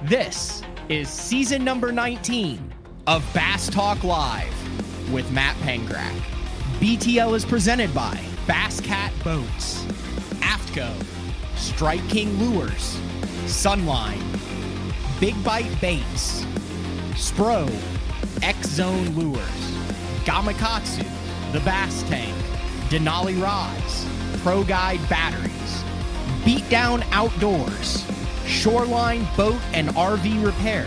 This is season number 19 of Bass Talk Live with Matt Pengrak. BTL is presented by Bass Cat Boats, Aftco, Strike King Lures, Sunline, Big Bite Baits, Spro, X-Zone Lures, Gamakatsu, The Bass Tank, Denali Rods, Pro Guide Batteries, Beatdown Outdoors, Shoreline Boat and RV Repair,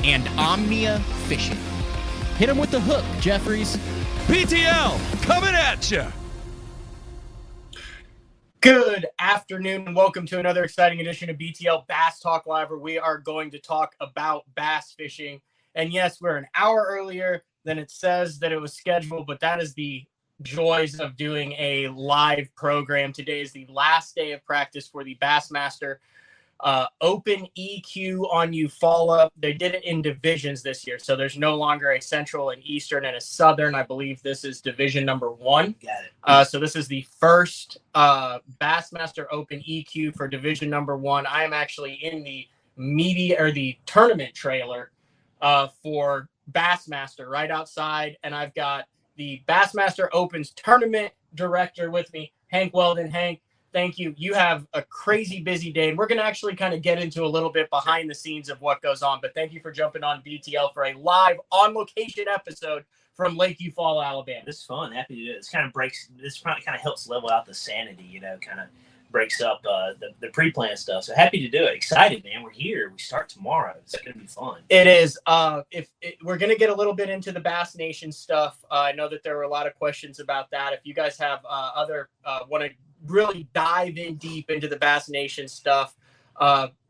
and Omnia Fishing. Hit them with the hook, Jeffries. BTL coming at you. Good afternoon and welcome to another exciting edition of BTL Bass Talk Live, where we are going to talk about bass fishing. And yes, we're an hour earlier than it says that it was scheduled, but that is the joys of doing a live program. Today is the last day of practice for the Bassmaster Open EQ on Eufaula. They did it in divisions this year, so there's no longer a Central and Eastern and a Southern. I believe this is division number 1. Got it. So this is the first Bassmaster Open EQ for division number 1. I am actually in the tournament trailer for Bassmaster right outside, and I've got the Bassmaster Opens tournament director with me, Hank Weldon. Hank, thank you. You have a crazy busy day, and we're going to actually kind of get into a little bit behind the scenes of what goes on. But thank you for jumping on BTL for a live on-location episode from Lake Eufaula, Alabama. This is fun. Happy to do it. This kind of helps level out the sanity, kind of breaks up the pre-planned stuff. So happy to do it. Excited, man. We're here. We start tomorrow. It's going to be fun. It is. We're going to get a little bit into the Bass Nation stuff. I know that there were a lot of questions about that. If you guys have want to really dive in deep into the Bass Nation stuff,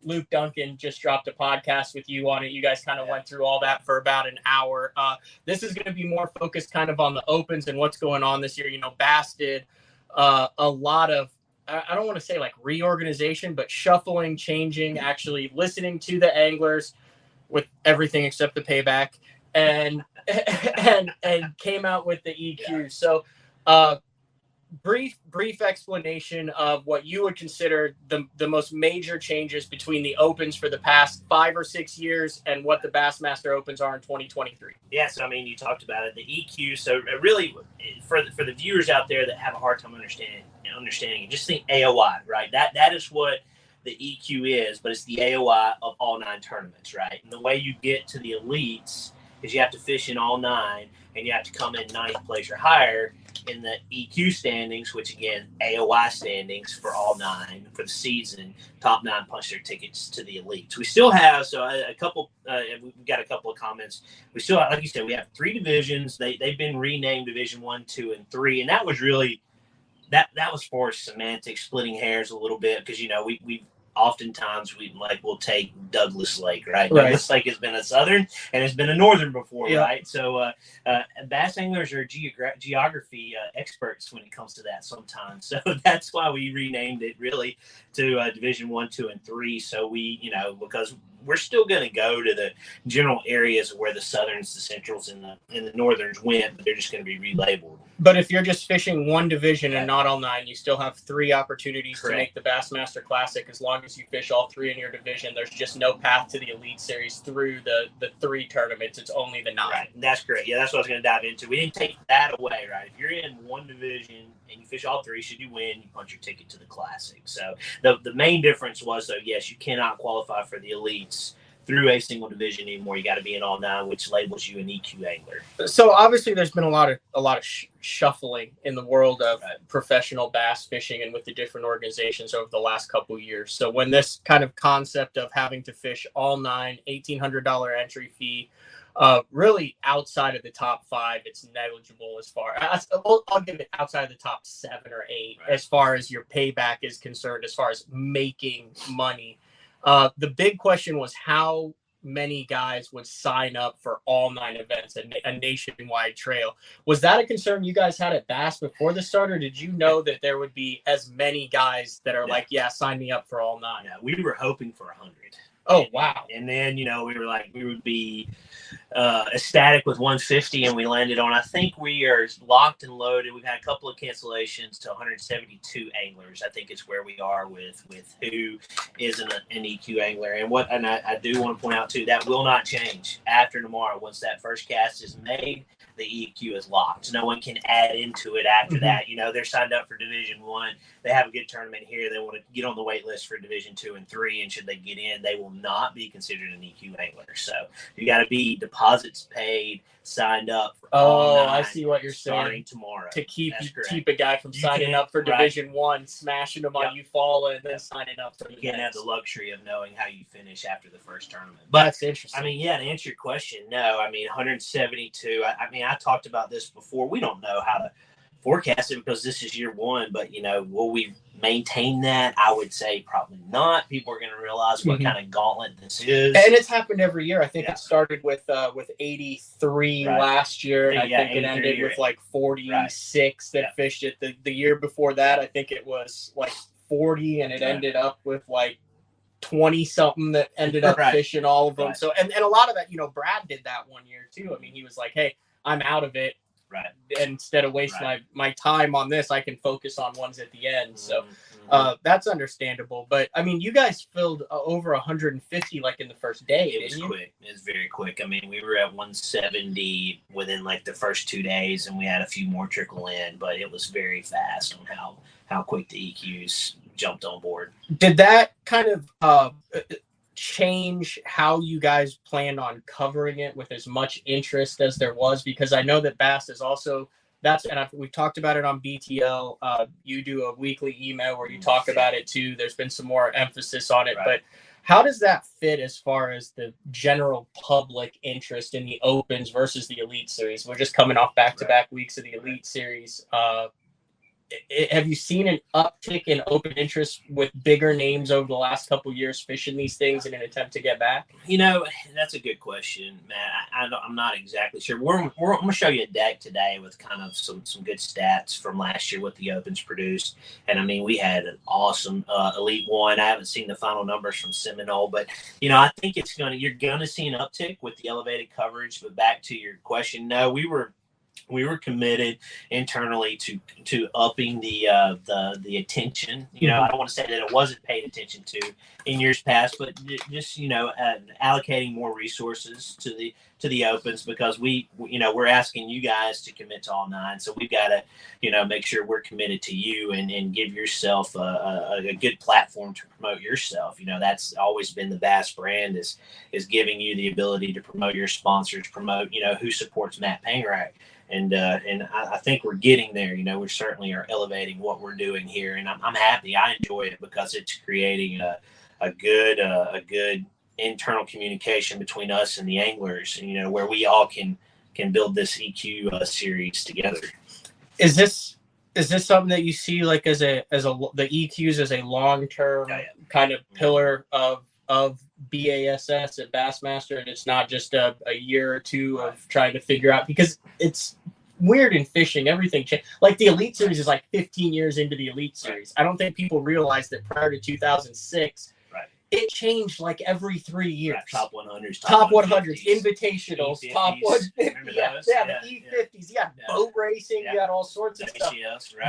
Luke Duncan just dropped a podcast with you on it. You guys kind of went through all that for about an hour. This is going to be more focused kind of on the Opens and what's going on this year. Bass did a lot of, I don't want to say like reorganization, but shuffling, changing, actually listening to the anglers with everything except the payback, and came out with the EQ. So brief explanation of what you would consider the most major changes between the Opens for the past 5 or 6 years and what the Bassmaster Opens are in 2023. Yeah, so you talked about it, the EQ. So really, for the viewers out there that have a hard time understanding it, just think AOI, right? That is what the EQ is, but it's the AOI of all 9 tournaments, right? And the way you get to the elites is you have to fish in all 9, and you have to come in 9th place or higher in the EQ standings, which again, AOI standings for all 9 for the season. Top 9 punch their tickets to the elites. We still have we've got a couple of comments. We still have, like you said, we have 3 divisions. They've been renamed Division 1, 2, and 3, and that was really that was for semantics, splitting hairs a little bit, because we oftentimes we'll take Douglas Lake, right? Douglas Lake has been a Southern and it's been a Northern before, right? So bass anglers are geography experts when it comes to that sometimes. So that's why we renamed it really to Division 1, 2, and 3. So we, because we're still going to go to the general areas where the Southerns, the Centrals, and the Northerns went, but they're just going to be relabeled. But if you're just fishing one division and not all 9, you still have 3 opportunities to make the Bassmaster Classic. As long as you fish all 3 in your division, there's just no path to the Elite Series through the 3 tournaments. It's only the 9. Right. That's great. Yeah, that's what I was going to dive into. We didn't take that away, right? If you're in one division and you fish all 3, should you win, you punch your ticket to the Classic. So the main difference was, though, yes, you cannot qualify for the Elites through a single division anymore. You got to be in all 9, which labels you an EQ angler. So obviously there's been a lot of shuffling in the world of professional bass fishing and with the different organizations over the last couple of years. So when this kind of concept of having to fish all 9, $1,800 entry fee, really outside of the top 5, it's negligible as far as I'll give it outside of the top 7 or 8 as far as your payback is concerned, as far as making money. The big question was how many guys would sign up for all 9 events, a nationwide trail. Was that a concern you guys had at Bass before the start, or did you know that there would be as many guys that are sign me up for all 9? Yeah, we were hoping for 100. Oh, wow. And then, we were like, we would be ecstatic with 150, and we landed on, I think we are locked and loaded. We've had a couple of cancellations to 172 anglers. I think is where we are with who is an EQ angler. And I do want to point out too, that will not change after tomorrow. Once that first cast is made, the EQ is locked. No one can add into it after that. They're signed up for Division 1. They have a good tournament here. They want to get on the wait list for Division 2 and 3, and should they get in, they will not be considered an EQ angler. So you got to be deposits paid, signed up for all 9, I see what you're starting saying. tomorrow. To keep a guy from signing up for Division 1, smashing them on Eufaula, and then signing up for you can't have the luxury of knowing how you finish after the first tournament. But that's interesting. I mean, to answer your question, no. I mean, 172. I talked about this before. We don't know how to forecast it because this is year 1. But will we maintain that? I would say probably not. People are going to realize what kind of gauntlet this is, and it's happened every year. I think it started with 83 last year, and I think it ended with like 46 that fished it. The year before that, I think it was like 40, and it ended up with like 20 something that ended up fishing all of them. So and a lot of that, Brad did that one year too. I mean, he was like, hey, I'm out of it. Right. And instead of wasting my time on this, I can focus on ones at the end. So that's understandable. But I mean, you guys filled over 150 like in the first day. It was quick. It was very quick. I mean, we were at 170 within like the first 2 days, and we had a few more trickle in, but it was very fast on how quick the EQs jumped on board. Did that kind of change how you guys planned on covering it with as much interest as there was? Because I know that Bass is also we've talked about it on BTL. You do a weekly email where you talk about it too. There's been some more emphasis on it, but how does that fit as far as the general public interest in the Opens versus the Elite Series? We're just coming off back-to-back weeks of the Elite Series. Have you seen an uptick in open interest with bigger names over the last couple of years fishing these things in an attempt to get back? That's a good question, Matt. I'm not exactly sure. I'm going to show you a deck today with kind of some good stats from last year, what the Opens produced. And I mean, we had an awesome Elite 1. I haven't seen the final numbers from Seminole, but I think you're going to see an uptick with the elevated coverage. But back to your question, no, we were committed internally to upping the attention. I don't want to say that it wasn't paid attention to in years past, but just allocating more resources to the Opens, because we're asking you guys to commit to all 9, so we've got to make sure we're committed to you and give yourself a good platform to promote yourself. That's always been the Bass brand is giving you the ability to promote your sponsors, promote who supports Matt Pangerack. And I think we're getting there. We certainly are elevating what we're doing here, and I'm happy. I enjoy it because it's creating a good internal communication between us and the anglers. Where we all can build this EQ series together. Is this something that you see like as the EQs as a long-term kind of pillar of BASS at Bassmaster, and it's not just a year or two of trying to figure out, because it's weird in fishing, everything changed. Like the Elite Series is like 15 years into the Elite Series. I don't think people realize that prior to 2006 it changed like every 3 years. Top 100s, top 100s, invitationals, E50s. top 150s. The E50s. You got boat racing. You got all sorts of stuff.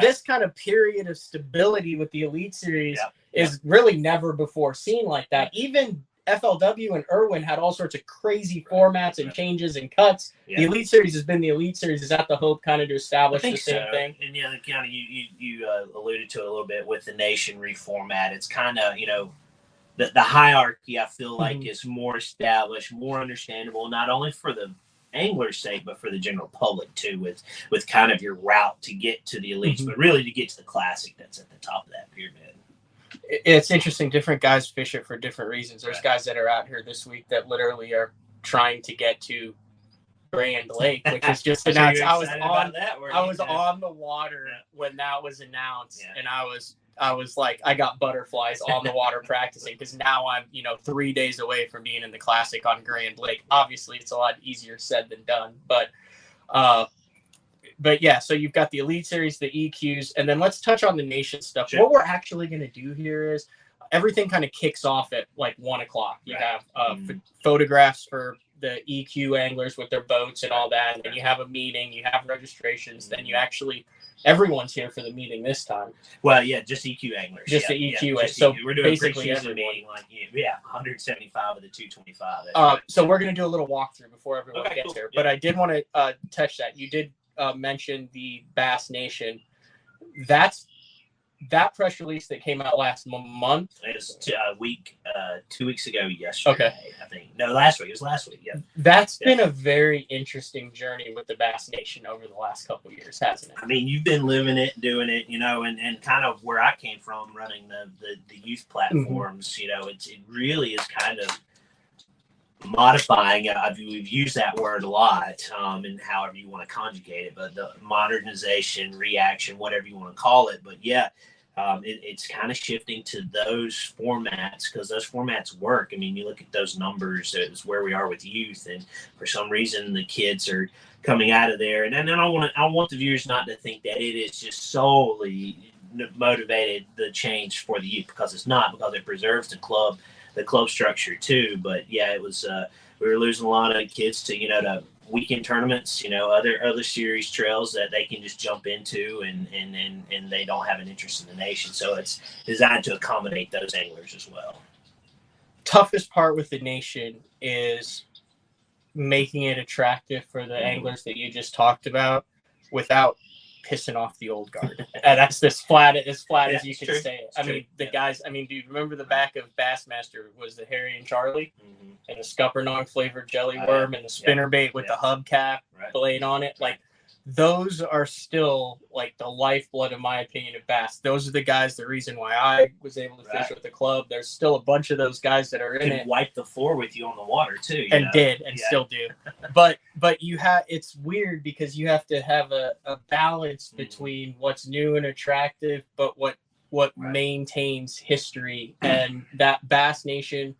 This kind of period of stability with the Elite Series is really never before seen like that. Even FLW and Irwin had all sorts of crazy formats and changes and cuts. The Elite Series has been the Elite Series. Is that the hope kind of to establish the same thing? And kind of you alluded to it a little bit with the Nation reformat. It's kind of, the hierarchy, I feel like, is more established, more understandable, not only for the angler's sake, but for the general public too, with kind of your route to get to the elites, but really to get to the classic that's at the top of that pyramid. It's interesting. Different guys fish it for different reasons. There's guys that are out here this week that literally are trying to get to Grand Lake, which is just announced. I was on the water when that was announced, and I was like, I got butterflies on the water practicing, because now I'm 3 days away from being in the Classic on Grand Lake. Obviously, it's a lot easier said than done, but yeah. So you've got the Elite Series, the EQs, and then let's touch on the Nation stuff. What we're actually going to do here is, everything kind of kicks off at like 1 o'clock. You Right. have photographs for the EQ anglers with their boats and all that. And then you have a meeting, you have registrations. Then you actually, everyone's here for the meeting this time. Well, yeah, just EQ anglers. Just the EQ. just So EQ. We're doing basically preseason everyone. meeting, like 175 of the 225. That's right. So we're going to do a little walkthrough before everyone Okay, gets cool. here. Yeah. But I did want to touch that. You did mention the Bass Nation. That press release that came out last month. It was 2 weeks ago yesterday. Okay. I think. No, last week. It was last week. Yeah. That's been a very interesting journey with the Bass Nation over the last couple of years, hasn't it? I mean, you've been living it, doing it, and kind of where I came from, running the youth platforms. It really is kind of modifying. We've used that word a lot, and however you want to conjugate it, but the modernization, reaction, whatever you want to call it. But yeah, it's kind of shifting to those formats because those formats work. I mean, you look at those numbers, it's where we are with youth, and for some reason the kids are coming out of there. And then I want the viewers not to think that it is just solely motivated the change for the youth, because it's not, because it preserves the club structure too. But yeah, it was we were losing a lot of kids to to weekend tournaments, other series trails that they can just jump into, and they don't have an interest in the nation. So it's designed to accommodate those anglers as well. Toughest part with the nation is making it attractive for the anglers that you just talked about without pissing off the old guard. And that's as flat as you can say it. I mean, the guys, do you remember the back of Bassmaster was the Harry and Charlie and the Scuppernong flavored jelly worm and the spinnerbait with the hubcap blade on it? Like, those are still like the lifeblood, in my opinion, of bass. Those are the guys, the reason why I was able to fish with the club. There's still a bunch of those guys that are in it. Wipe the floor with you on the water too. Still do. But it's weird because you have to have a balance between what's new and attractive, but what maintains history. And that Bass Nation,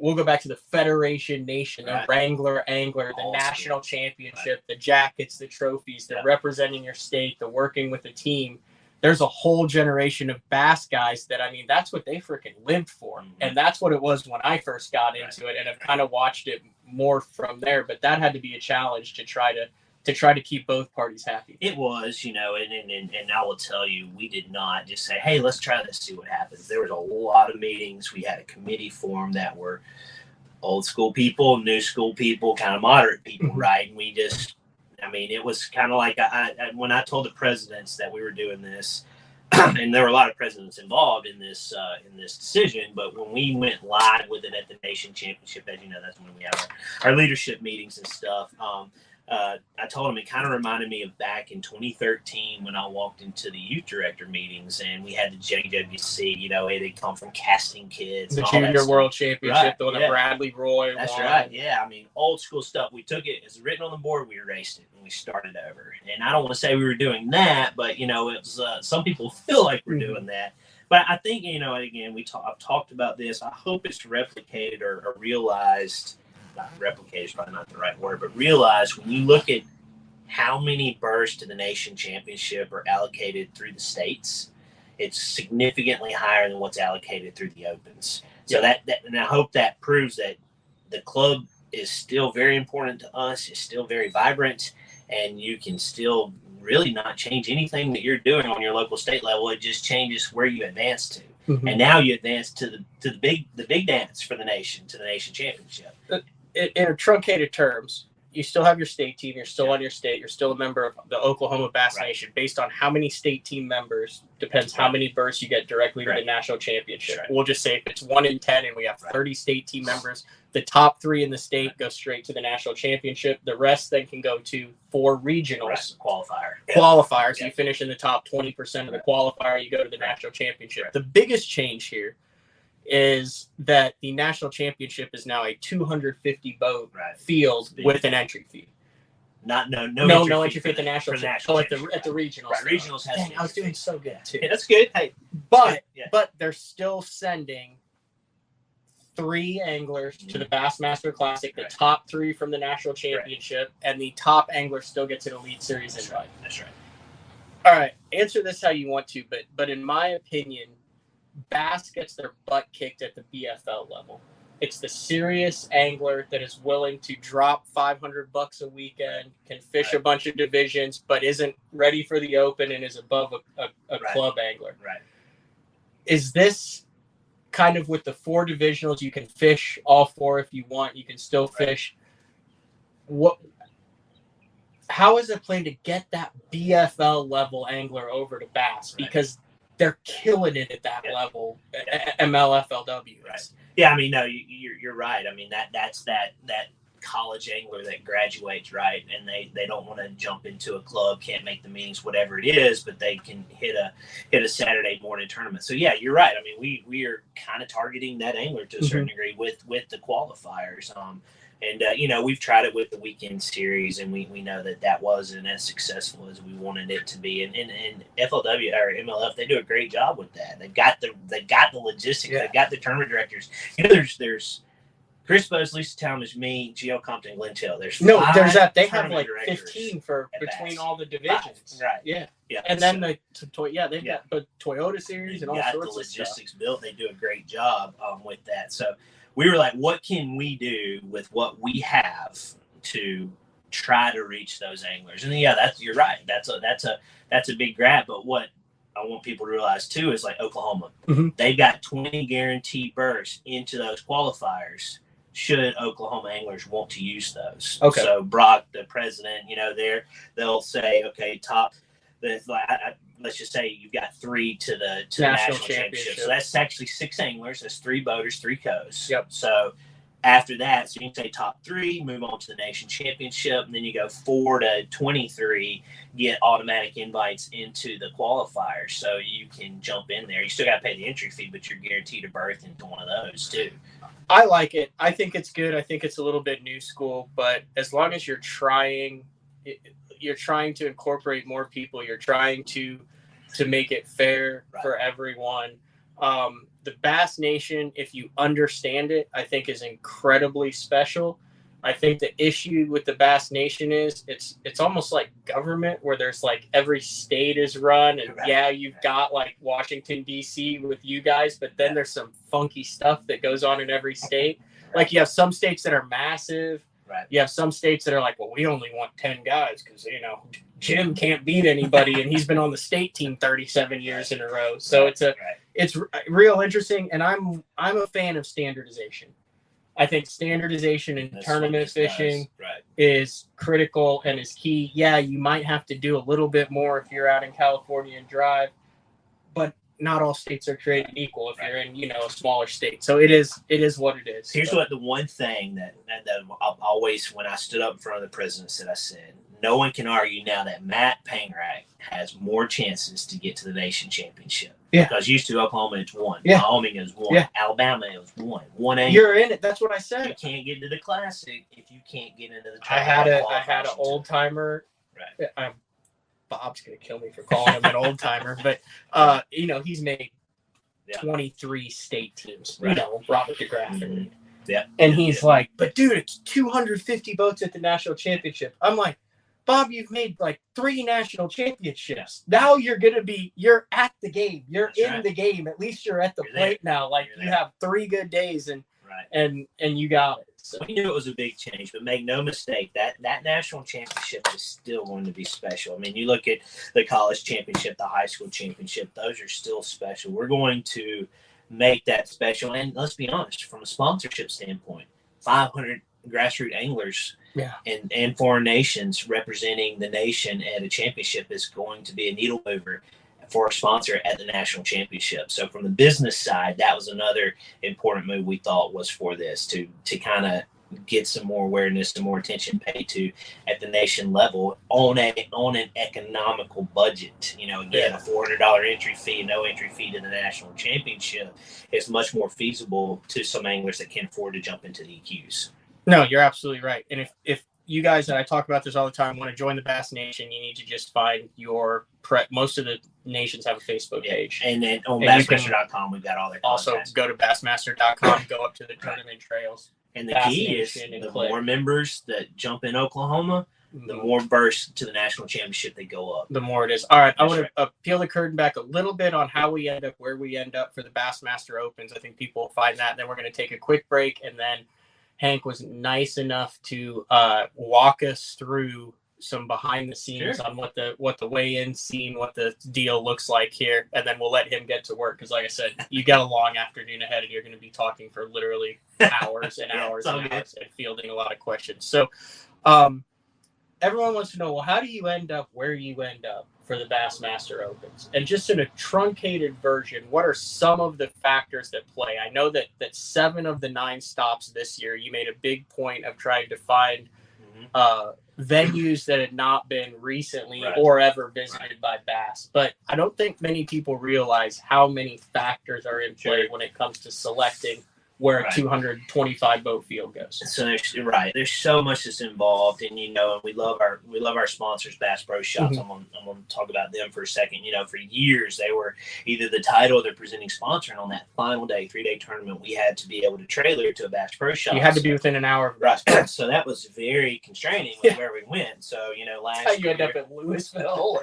we'll go back to the Federation Nation, the Wrangler Angler, the national championship, the jackets, the trophies, the representing your state, the working with a team. There's a whole generation of bass guys that, that's what they freaking lived for. And that's what it was when I first got into it, and I've kind of watched it more from there. But that had to be a challenge to try to keep both parties happy. It was, and I will tell you, we did not just say, hey, let's try this, see what happens. There was a lot of meetings. We had a committee formed that were old school people, new school people, kind of moderate people, right? And we just, it was kind of like when I told the presidents that we were doing this, and there were a lot of presidents involved in this decision, but when we went live with it at the Nation Championship, as you know, that's when we have our leadership meetings and stuff. I told him it kind of reminded me of back in 2013 when I walked into the youth director meetings and we had the JWC, they come from casting kids. The Junior World Championship, the one that Bradley Roy That's won. right. Yeah. Old school stuff. We took it as written on the board, we erased it, and we started over. And I don't want to say we were doing that, but, it was some people feel like we're doing that. But I think, again, I've talked about this. I hope it's replicated or realized. Replicate is probably not the right word, but realize when you look at how many berths to the Nation Championship are allocated through the states, it's significantly higher than what's allocated through the Opens. So that and I hope that proves that the club is still very important to us, is still very vibrant, and you can still really not change anything that you're doing on your local state level. It just changes where you advance to. And now you advance to the big dance for the nation, to the Nation Championship. In truncated terms, you still have your state team. You're still on your state. You're still a member of the Oklahoma Bass Nation. Based on how many state team members depends how many berths you get directly to the national championship. We'll just say if it's 1 in 10 and we have 30 state team members, the top 3 in the state go straight to the national championship. The rest then can go to 4 regionals. Qualifiers. You finish in the top 20% of the qualifier, you go to the national championship. The biggest change here is that the national championship is now a 250 boat field with an entry fee. No entry fee at the national championship. At the regionals. Regionals has. Dang, I was doing so good too. Yeah, that's good. Hey, but they're still sending 3 anglers to the Bassmaster Classic, the top 3 from the national championship, and the top angler still gets an Elite Series invite. That's right. All right, answer this how you want to, but in my opinion, bass gets their butt kicked at the BFL level. It's the serious angler that is willing to drop $500 a weekend, can fish a bunch of divisions, but isn't ready for the open and is above a club angler. Right. Is this kind of with the 4 divisionals? You can fish all 4 if you want. You can still fish. How is it planned to get that BFL level angler over to bass? Because they're killing it at that level. MLFLW. Right. Yeah, I mean, no, you're right. I mean, that's that college angler that graduates, right? And they don't want to jump into a club, can't make the meetings, whatever it is, but they can hit a Saturday morning tournament. So yeah, you're right. I mean, we are kind of targeting that angler to a certain degree with the qualifiers. And we've tried it with the weekend series, and we know that wasn't as successful as we wanted it to be. And FLW or MLF, they do a great job with that. They've got the logistics. They've got the tournament directors. There's Chris Bose, Lisa Talmadge, me, Gio Compton, Glenn Till. There's that. They have like 15 for between all the divisions. Right. Yeah. And then they've got the Toyota series and all sorts of stuff. The logistics built. They do a great job with that. So we were like, what can we do with what we have to try to reach those anglers? And you're right. That's a big grab. But what I want people to realize too is like Oklahoma, they've got 20 guaranteed berths into those qualifiers. Should Oklahoma anglers want to use those? Okay. So Brock, the president, they'll say, okay, let's just say you've got 3 to the national championship. So that's actually 6 anglers. That's 3 boaters, 3 co's. Yep. So after that, so you can say top 3, move on to the nation championship, and then you go 4 to 23, get automatic invites into the qualifiers. So you can jump in there. You still got to pay the entry fee, but you're guaranteed a berth into one of those too. I like it. I think it's good. I think it's a little bit new school, but as long as you're trying to incorporate more people, you're trying to make it fair for everyone. The Bass Nation, if you understand it, I think is incredibly special. I think the issue with the Bass Nation is it's almost like government, where there's like every state is run, and you've got like Washington D.C. with you guys, but then there's some funky stuff that goes on in every state. Like you have some states that are massive. Right. You have some states that are like, well, we only want 10 guys because Jim can't beat anybody, and he's been on the state team 37 years in a row. So it's real interesting, and I'm a fan of standardization. I think standardization in tournament fishing is critical and is key. Yeah, you might have to do a little bit more if you're out in California and drive, but not all states are created equal if you're in, a smaller state. So it is what it is. Here's what the one thing that I'll always, when I stood up in front of the president, I said, no one can argue now that Matt Pangrack has more chances to get to the nation championship. Yeah. Because used to Oklahoma, it's 1. Yeah. Wyoming is 1. Yeah. Alabama is 1. 1A. You're in it. That's what I said. You can't get into the classic if you can't get into the I had an old timer. Right. Bob's gonna kill me for calling him an old timer, but he's made 23 state teams. Right. Robert DeGraff and yeah. And he's like, but dude, it's 250 boats at the national championship. I'm like, Bob, you've made like 3 national championships. Now you're at the game. You're in the game. At least you're at the plate now. Like you have 3 good days and you got it. So we knew it was a big change, but make no mistake, that national championship is still going to be special. I mean, you look at the college championship, the high school championship, those are still special. We're going to make that special. And let's be honest, from a sponsorship standpoint, 500 grassroots anglers and foreign nations representing the nation at a championship is going to be a needle mover for a sponsor at the national championship. So from the business side, that was another important move we thought was for this to kind of get some more awareness, some more attention paid to at the nation level on an economical budget. Again, a $400 entry fee, no entry fee to the national championship is much more feasible to some anglers that can't afford to jump into the EQs. No, you're absolutely right. And if you guys, and I talk about this all the time, want to join the Bass Nation, you need to just find your most of the nations have a Facebook page. And then on Bassmaster.com, we've got all their contacts. Also, go to Bassmaster.com, go up to the tournament trails. And the Bass key is Nation and the Click. more members that jump in Oklahoma, the more burst to the national championship they go up. The more it is. All right, I That's want to peel the curtain back a little bit on how we end up where we end up for the Bassmaster Opens. I think people will find that. Then we're going to take a quick break, and then Hank was nice enough to walk us through some behind the scenes on what the weigh-in scene, what the deal looks like here, and then we'll let him get to work because, like I said, you got a long afternoon ahead, and you're going to be talking for literally hours and hours and hours and fielding a lot of questions. So, everyone wants to know, well, how do you end up where you end up for the Bassmaster Opens? And just in a truncated version, what are some of the factors that play? I know that 7 of the 9 stops this year, you made a big point of trying to find venues that had not been recently or ever visited by Bass. But I don't think many people realize how many factors are in play when it comes to selecting where a 225 boat field goes. So there's so much that's involved, and and we love our sponsors, Bass Pro Shops. I'm gonna talk about them for a second. For years they were either the title or the presenting sponsor, and on that final day, 3-day tournament, we had to be able to trailer to a Bass Pro Shop. You had to be within an hour of Bass Pro. So that was very constraining with where we went. So last That's how you year, end up at Louisville.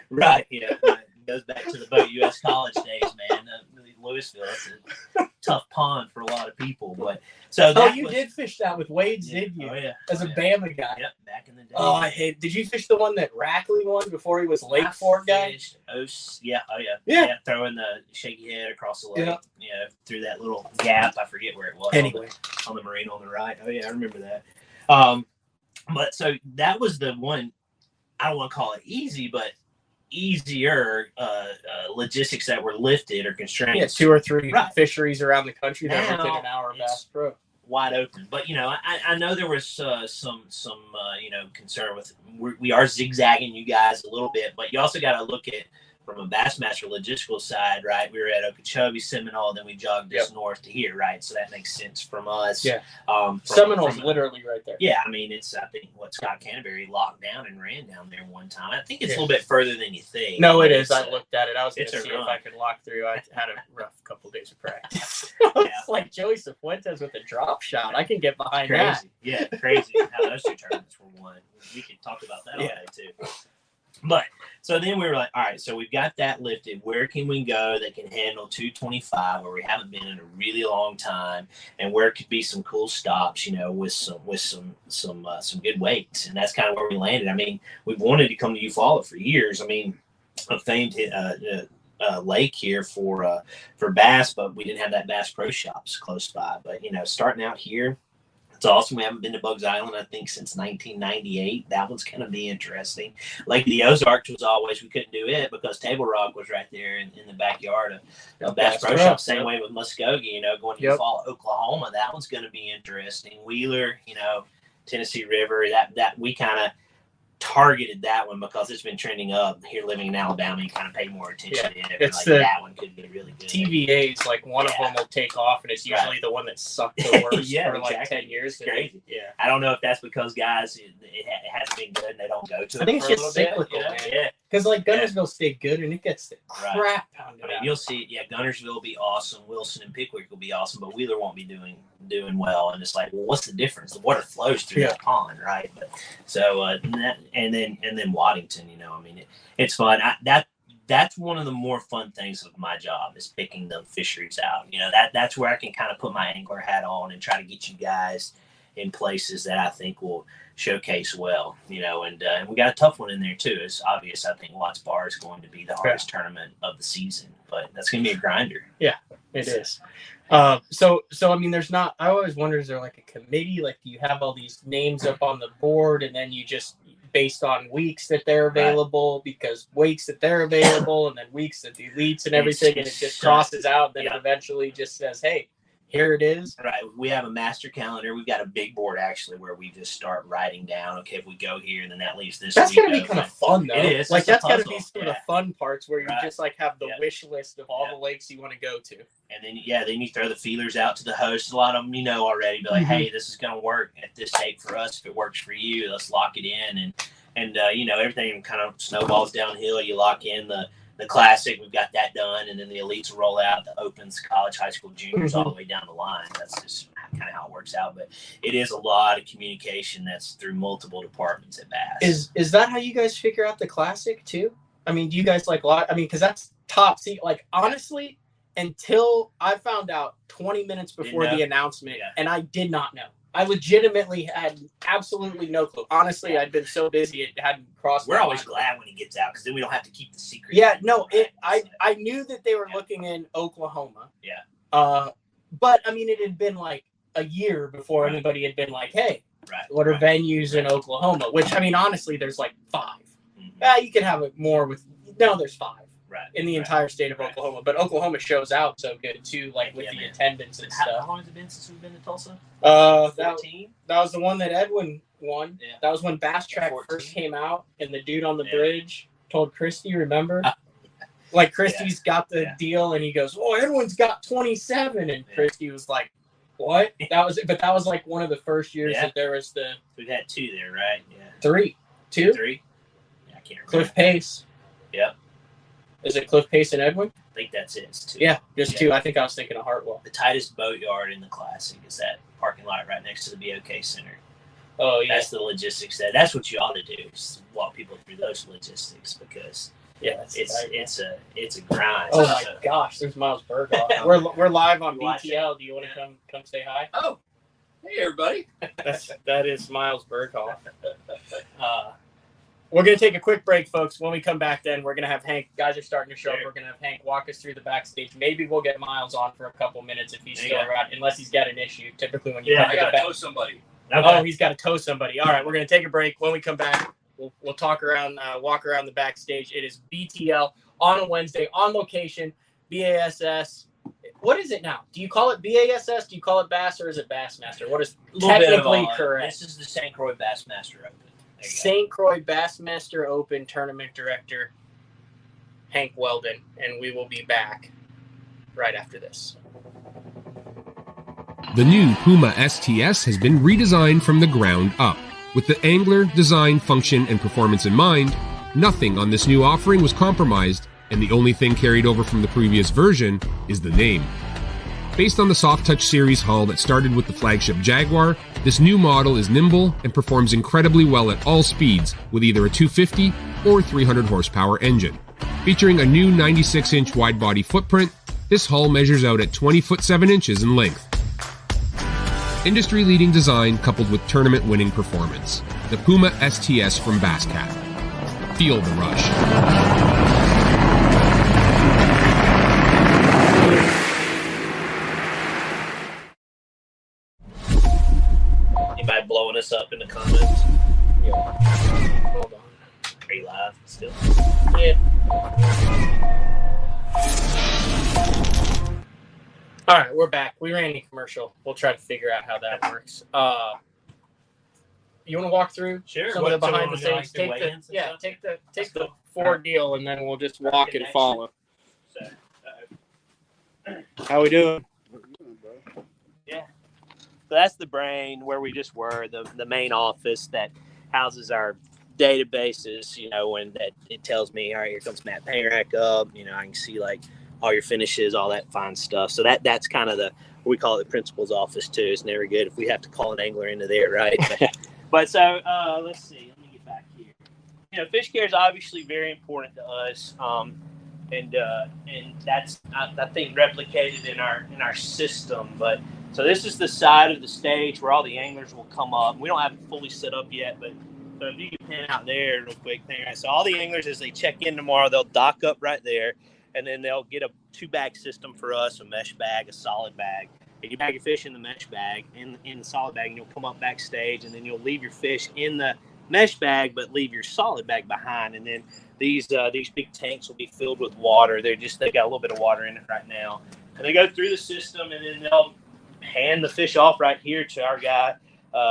it goes back to the Boat US college days, man. Louisville, it's a tough pond for a lot of people, but you did fish that with Wade, did you? Oh yeah, as a Bama guy. Yep, back in the day. Oh, I hate. Did you fish the one that Rackley won before he was Lake Ford guy? Yeah, throwing the shaky head across the lake, through that little gap. I forget where it was. Anyway, on the marina on the right. Oh yeah, I remember that. But so that was the one. I don't want to call it easy, but easier logistics that were lifted or constrained. Yeah, 2 or 3 fisheries around the country that were within an hour of Bass Pro. Wide open, but I know there was some concern with we are zigzagging you guys a little bit, but you also got to look at from a Bassmaster logistical side, right? We were at Okeechobee, Seminole, then we jogged just north to here, right? So that makes sense from us. Yeah. Seminole's literally right there. Yeah, I mean, it's, I think, Scott Canterbury locked down and ran down there one time. I think it's a little bit further than you think. No, it is. I looked at it. I was going to see if I could lock through. I had a rough couple days of practice. It's like Joey Cifuentes with a drop shot. I can get behind that. Yeah, crazy how those 2 tournaments were won. We can talk about that all day, too. But so then we were like, all right, so we've got that lifted. Where can we go that can handle 225 where we haven't been in a really long time, and where could be some cool stops, with some good weights, and that's kind of where we landed. I mean, we've wanted to come to Eufaula for years. I mean, a famed lake here for bass, but we didn't have that Bass Pro Shops close by. But starting out here. It's awesome. We haven't been to Bugs Island, I think, since 1998. That one's going to be interesting. Lake of the Ozarks was always, we couldn't do it because Table Rock was right there in the backyard of Bass Pro Shop. Same way with Muskogee, going to Eufaula, Oklahoma. That one's going to be interesting. Wheeler, Tennessee River, that we kind of targeted that one because it's been trending up here living in Alabama. You kind of pay more attention to it. It's that one could be really good. TVA's like one of them will take off, and it's usually the one that sucked the worst for like 10 years. It's crazy. Yeah. I don't know if that's because guys, it hasn't been good and they don't go to it. I think it's for just a little cyclical, bit, man. Yeah. Because like Gunnersville stayed good, and it gets the crap pounded out. You'll see. Yeah, Gunnersville will be awesome. Wilson and Pickwick will be awesome, but Wheeler won't be doing well. And it's like, well, what's the difference? The water flows through that pond, right? But so and then Waddington. I mean, it's fun. That's one of the more fun things of my job is picking the fisheries out. That's where I can kind of put my angler hat on and try to get you guys in places that I think will showcase well, and we got a tough one in there too. It's obvious. I think Watts Bar is going to be the hardest tournament of the season, but that's going to be a grinder. Yeah, it is. So I mean, there's not. I always wonder, is there like a committee? Like, do you have all these names up on the board, and then you just based on weeks that they're available, because weeks that they're available, and then weeks that the elites and everything, and it just crosses out. Then it eventually just says, hey, here it is. Right. We have a master calendar. We've got a big board actually where we just start writing down, okay, if we go here, then that leaves this. That's going to be kind of fun, though. It is. Like, that's got to be some of the fun parts where you just like have the wish list of all the lakes you want to go to. And then you throw the feelers out to the hosts. A lot of them already. Be like, hey, this is going to work at this date for us. If it works for you, let's lock it in. And everything kind of snowballs downhill. You lock in the classic, we've got that done, and then the elites roll out, the opens, college, high school, juniors, all the way down the line. That's just kind of how it works out. But it is a lot of communication that's through multiple departments at Bass. Is that how you guys figure out the classic too? I mean, do you guys because that's top seat. Like, honestly, until I found out 20 minutes before the announcement, and I did not know. I legitimately had absolutely no clue. Honestly, I'd been so busy it hadn't crossed. We're always glad when he gets out because then we don't have to keep the secret. Yeah, no, I knew that they were looking in Oklahoma. Yeah. But I mean, it had been like a year before anybody had been like, "Hey, what are venues in Oklahoma?" Which, I mean, honestly, there's like 5. Mm-hmm. You can have it more with. No, there's 5. In the entire state of Oklahoma, but Oklahoma shows out so good too, like with the attendance and stuff. How long has it been since we've been to Tulsa? 14? That was the one that Edwin won. Yeah. That was when Bass Track first came out, and the dude on the bridge told Christy, remember? Like, Christy's got the deal, and he goes, "Oh, Edwin's got 27," and Christy was like, "What?" That was like one of the first years that there was the. We've had 2 there, right? Yeah. 3, 2, 3. Yeah, I can't remember. Cliff Pace. Yep. Is it Cliff Pace and Edwin? I think that's it. It's 2. Yeah, just 2. I think I was thinking of Hartwell. The tightest boatyard in the Classic is that parking lot right next to the BOK Center. Oh, yeah. That's the logistics. That's what you ought to do, is walk people through those logistics, because it's a grind. Oh, my gosh, there's Miles Berghoff. We're live on BTL. Do you want to come say hi? Oh, hey, everybody. That is Miles Berghoff. We're going to take a quick break, folks. When we come back, then, we're going to have Hank. Guys are starting to show up. We're going to have Hank walk us through the backstage. Maybe we'll get Miles on for a couple minutes if he's still around, unless he's got an issue. Typically, when you I got to tow somebody. Okay. Oh, he's got to tow somebody. All right, we're going to take a break. When we come back, we'll talk around, walk around the backstage. It is BTL on a Wednesday, on location, BASS. What is it now? Do you call it BASS? Do you call it Bass, or is it Bassmaster? What is technically correct? This is the St. Croix Bassmaster Open. St. Croix Bassmaster Open Tournament Director, Hank Weldon, and we will be back right after this. The new Puma STS has been redesigned from the ground up. With the angler, design, function, and performance in mind, nothing on this new offering was compromised, and the only thing carried over from the previous version is the name. Based on the Soft Touch series hull that started with the flagship Jaguar, this new model is nimble and performs incredibly well at all speeds with either a 250 or 300 horsepower engine. Featuring a new 96-inch wide-body footprint, this hull measures out at 20 foot 7 inches in length. Industry-leading design coupled with tournament-winning performance. The Puma STS from Basscat. Feel the rush. Blowing us up in the comments. Yeah. Hold on. Are you live still? Yeah. All right, we're back. We ran a commercial. We'll try to figure out how that works. You want to walk through some of the behind the scenes? Take the Ford deal, and then we'll just walk and follow. How we doing? Yeah. So that's the brain where we just were, the main office that houses our databases, when that it tells me, all right, here comes Matt Paintrack up, I can see like all your finishes, all that fine stuff. So that's kind of we call it the principal's office too. It's never good if we have to call an angler into there, right? But so let's see, let me get back here. Fish care is obviously very important to us. And that's I think replicated in our system, but so this is the side of the stage where all the anglers will come up. We don't have it fully set up yet, but so if you can pan out there real quick, so all the anglers as they check in tomorrow, they'll dock up right there, and then they'll get a 2-bag system for us, a mesh bag, a solid bag. And you bag your fish in the mesh bag, in the solid bag, and you'll come up backstage, and then you'll leave your fish in the mesh bag, but leave your solid bag behind. And then these big tanks will be filled with water. They got a little bit of water in it right now, and they go through the system, and then they'll hand the fish off right here to our guy,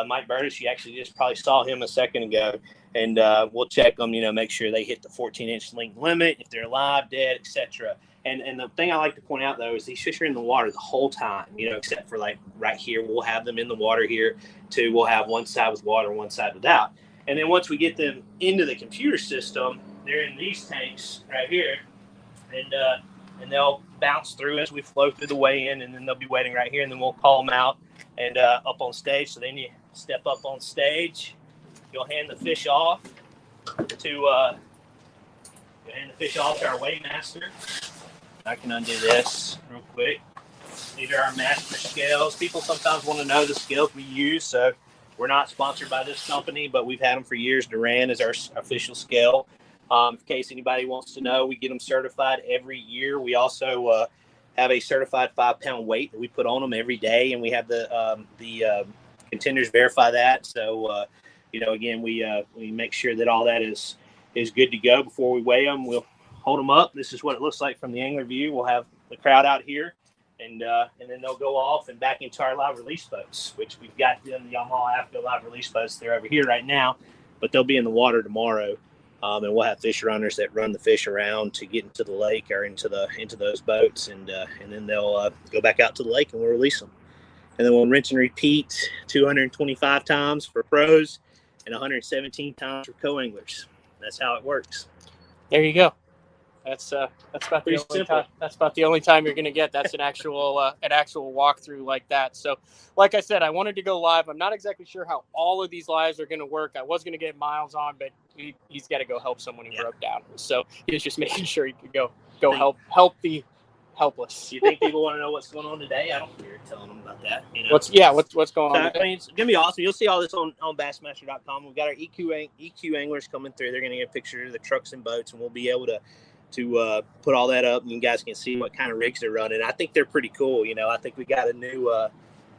Mike Burtis. You actually just probably saw him a second ago, and we'll check them, make sure they hit the 14-inch length limit, if they're alive, dead, etc. And the thing I like to point out, though, is these fish are in the water the whole time, except for like right here. We'll have them in the water here, too. We'll have one side with water, one side without. And then once we get them into the computer system, they're in these tanks right here, and they'll bounce through as we flow through the weigh-in, and then they'll be waiting right here, and then we'll call them out, and up on stage. So then you step up on stage. You'll hand the fish off to our weighmaster. I can undo this real quick. These are our master scales. People sometimes want to know the scales we use, so we're not sponsored by this company, but we've had them for years. Duran is our official scale. In case anybody wants to know, we get them certified every year. We also have a certified 5-pound weight that we put on them every day, and we have the contenders verify that. So, again, we make sure that all that is good to go before we weigh them. We'll hold them up. This is what it looks like from the angler view. We'll have the crowd out here, and then they'll go off and back into our live release boats, which we've got them, the Yamaha Africa live release boats. They're over here right now, but they'll be in the water tomorrow, and we'll have fish runners that run the fish around to get into the lake or into those boats, and then they'll go back out to the lake and we'll release them, and then we'll rinse and repeat 225 times for pros and 117 times for co-anglers. That's how it works. There you go. That's about the only time. That's about the only time you're going to get. That's an actual walkthrough like that. So, like I said, I wanted to go live. I'm not exactly sure how all of these lives are going to work. I was going to get Miles on, but he's got to go help someone who broke down. So he was just making sure he could go help the helpless. Do you think people want to know what's going on today? I don't care telling them about that. What's going on? I mean, it's gonna be awesome. You'll see all this on Bassmaster.com. We've got our EQ anglers coming through. They're gonna get a picture of the trucks and boats, and we'll be able to put all that up, and you guys can see what kind of rigs they're running. I think they're pretty cool. I think we got a new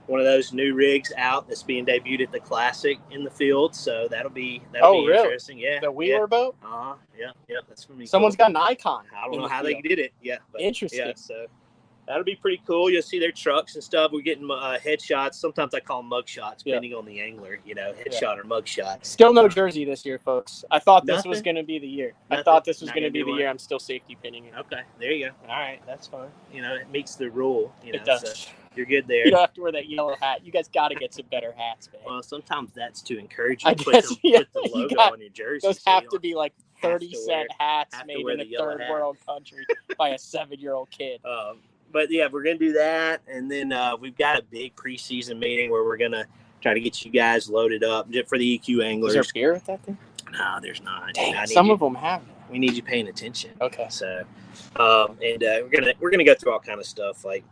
one of those new rigs out that's being debuted at the Classic in the field, so that'll be really interesting. Yeah, the Wheeler boat. Yeah, that's gonna be. Someone's got an icon. I don't know how they did it. Yeah, but interesting. Yeah, so that'll be pretty cool. You'll see their trucks and stuff. We're getting headshots. Sometimes I call them mug shots, depending on the angler. Headshot or mug shot. Still no jersey this year, folks. I thought this was going to be the year. I'm still safety pinning it. Okay, there you go. All right, that's fine. It meets the rule. It does. So you're good there. You don't have to wear that yellow hat. You guys got to get some better hats, man. Well, sometimes that's to encourage you to put the logo on your jersey. Those have to be like 30-cent hats made in a third world country by a 7-year-old kid. But yeah, we're gonna do that, and then we've got a big preseason meeting where we're gonna try to get you guys loaded up for the EQ anglers. Is there beer at that thing? No, there's not. Dang, some of them have. We need you paying attention. Okay. So, and we're gonna go through all kind of stuff like,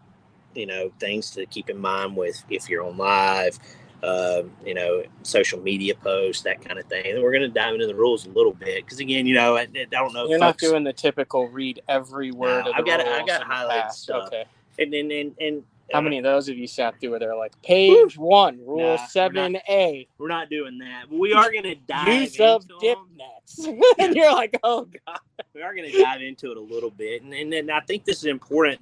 things to keep in mind with if you're on live, social media posts, that kind of thing. And we're going to dive into the rules a little bit because, again, I don't know. You're not doing the typical read every word. No, I've got to highlight stuff. Okay. And how many of those have you sat through where they're like page 1, rule 7A? We're not doing that. But we are going to dive use of dip nets. And you're like, oh god. We are going to dive into it a little bit, and then I think this is important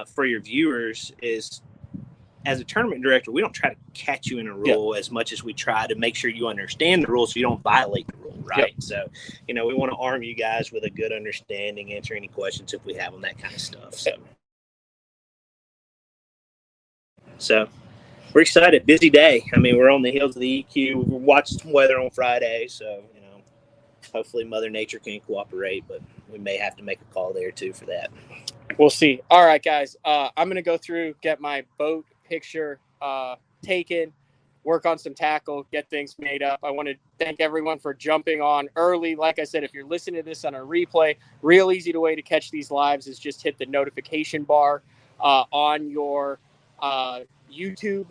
for your viewers is, as a tournament director, we don't try to catch you in a rule as much as we try to make sure you understand the rules so you don't violate the rule, right? Yep. So, we want to arm you guys with a good understanding, answer any questions if we have them, that kind of stuff. So we're excited. Busy day. I mean, we're on the heels of the EQ. We're watching some weather on Friday, so, hopefully Mother Nature can cooperate, but we may have to make a call there, too, for that. We'll see. All right, guys. I'm going to go through, get my boat picture taken, work on some tackle, get things made up. I want to thank everyone for jumping on early. Like I said, if you're listening to this on a replay, real easy way to catch these lives is just hit the notification bar on your YouTube,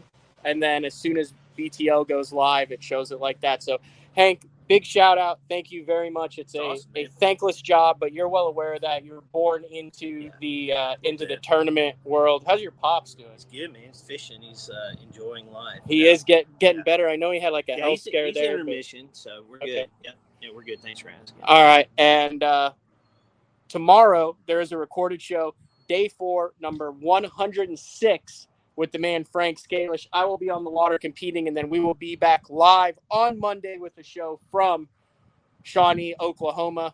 and then as soon as BTL goes live, it shows it like that. So, Hank, big shout out. Thank you very much. It's awesome, a thankless job, but you're well aware of that. You're born into the tournament world. How's your pops doing? It's good, man. He's fishing. He's enjoying life. He is getting better. I know he had like a health scare he's there. Intermission, so we're good. Yeah, we're good. Thanks for asking. All right, and tomorrow there is a recorded show, day 4, number 106. With the man Frank Scalish. I will be on the water competing, and then we will be back live on Monday with a show from Shawnee, Oklahoma.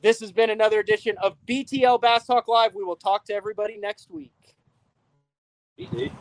This has been another edition of BTL Bass Talk Live. We will talk to everybody next week. Dude.